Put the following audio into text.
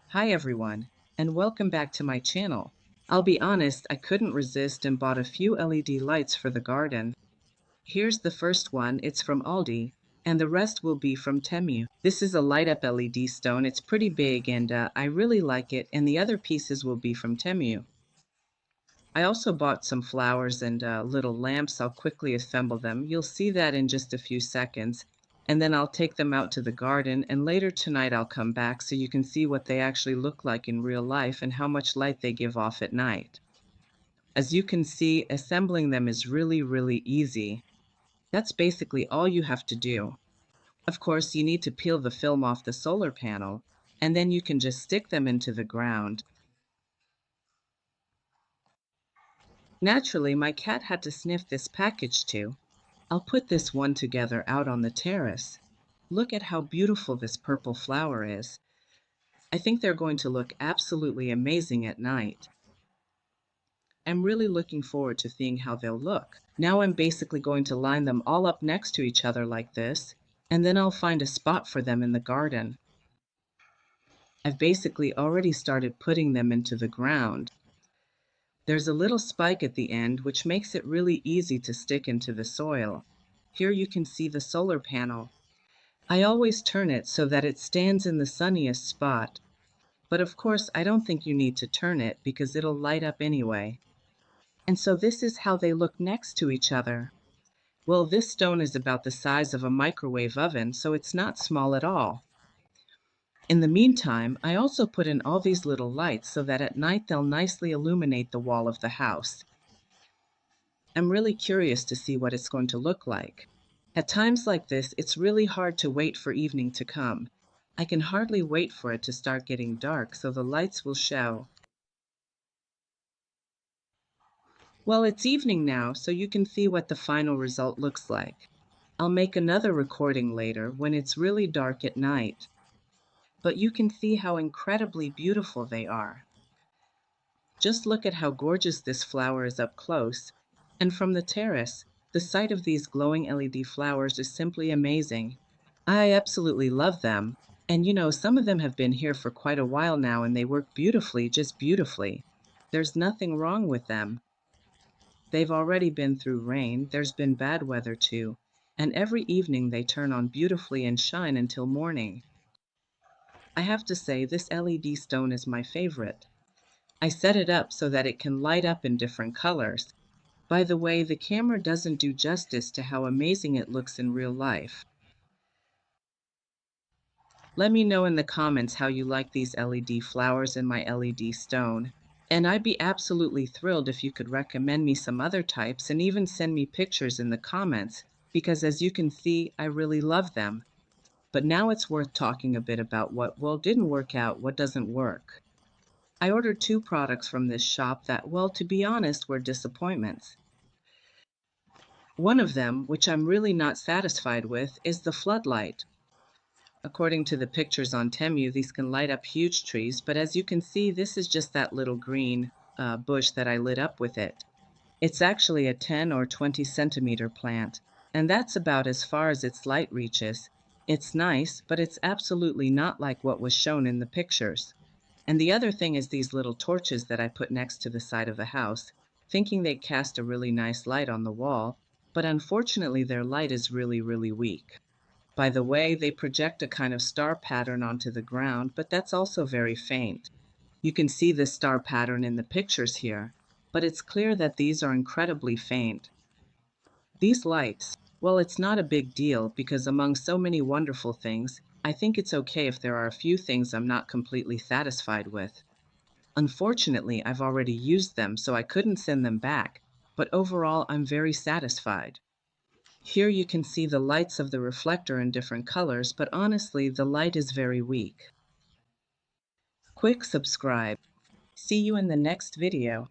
Hi everyone, and welcome back to my channel. I'll be honest, I couldn't resist and bought a few LED lights for the garden. Here's the first one, it's from Aldi, and the rest will be from Temu. This is a light up LED stone, it's pretty big and I really like it, and the other pieces will be from Temu. I also bought some flowers and little lamps. I'll quickly assemble them. You'll see that in just a few seconds. And then I'll take them out to the garden, and later tonight I'll come back so you can see what they actually look like in real life and how much light they give off at night. As you can see, assembling them is really easy. That's basically all you have to do. Of course, you need to peel the film off the solar panel, and then you can just stick them into the ground. Naturally, my cat had to sniff this package too. I'll put this one together out on the terrace. Look at how beautiful this purple flower is. I think they're going to look absolutely amazing at night. I'm really looking forward to seeing how they'll look. Now I'm basically going to line them all up next to each other like this, and then I'll find a spot for them in the garden. I've basically already started putting them into the ground. There's a little spike at the end which makes it really easy to stick into the soil. Here you can see the solar panel. I always turn it so that it stands in the sunniest spot. But of course, I don't think you need to turn it because it'll light up anyway. And so this is how they look next to each other. Well, this stone is about the size of a microwave oven, so it's not small at all. In the meantime, I also put in all these little lights so that at night they'll nicely illuminate the wall of the house. I'm really curious to see what it's going to look like. At times like this, it's really hard to wait for evening to come. I can hardly wait for it to start getting dark so the lights will show. Well, it's evening now, so you can see what the final result looks like. I'll make another recording later when it's really dark at night. But you can see how incredibly beautiful they are. Just look at how gorgeous this flower is up close. And from the terrace, the sight of these glowing LED flowers is simply amazing. I absolutely love them. And some of them have been here for quite a while now and they work beautifully, just beautifully. There's nothing wrong with them. They've already been through rain, there's been bad weather too, and every evening they turn on beautifully and shine until morning. I have to say, this LED stone is my favorite. I set it up so that it can light up in different colors. By the way, the camera doesn't do justice to how amazing it looks in real life. Let me know in the comments how you like these LED flowers and my LED stone. And I'd be absolutely thrilled if you could recommend me some other types and even send me pictures in the comments, because as you can see, I really love them. But now it's worth talking a bit about what, well, didn't work out, what doesn't work. I ordered two products from this shop that, well, to be honest, were disappointments. One of them, which I'm really not satisfied with, is the floodlight. According to the pictures on Temu, these can light up huge trees, but as you can see, this is just that little green bush that I lit up with it. It's actually a 10 or 20 centimeter plant, and that's about as far as its light reaches. It's nice, but it's absolutely not like what was shown in the pictures. And the other thing is these little torches that I put next to the side of the house, thinking they'd cast a really nice light on the wall, but unfortunately their light is really weak. By the way, they project a kind of star pattern onto the ground, but that's also very faint. You can see the star pattern in the pictures here, but it's clear that these are incredibly faint. These lights, well, it's not a big deal because among so many wonderful things, I think it's okay if there are a few things I'm not completely satisfied with. Unfortunately, I've already used them, so I couldn't send them back, but overall, I'm very satisfied. Here you can see the lights of the reflector in different colors, but honestly, the light is very weak. Quick subscribe. See you in the next video.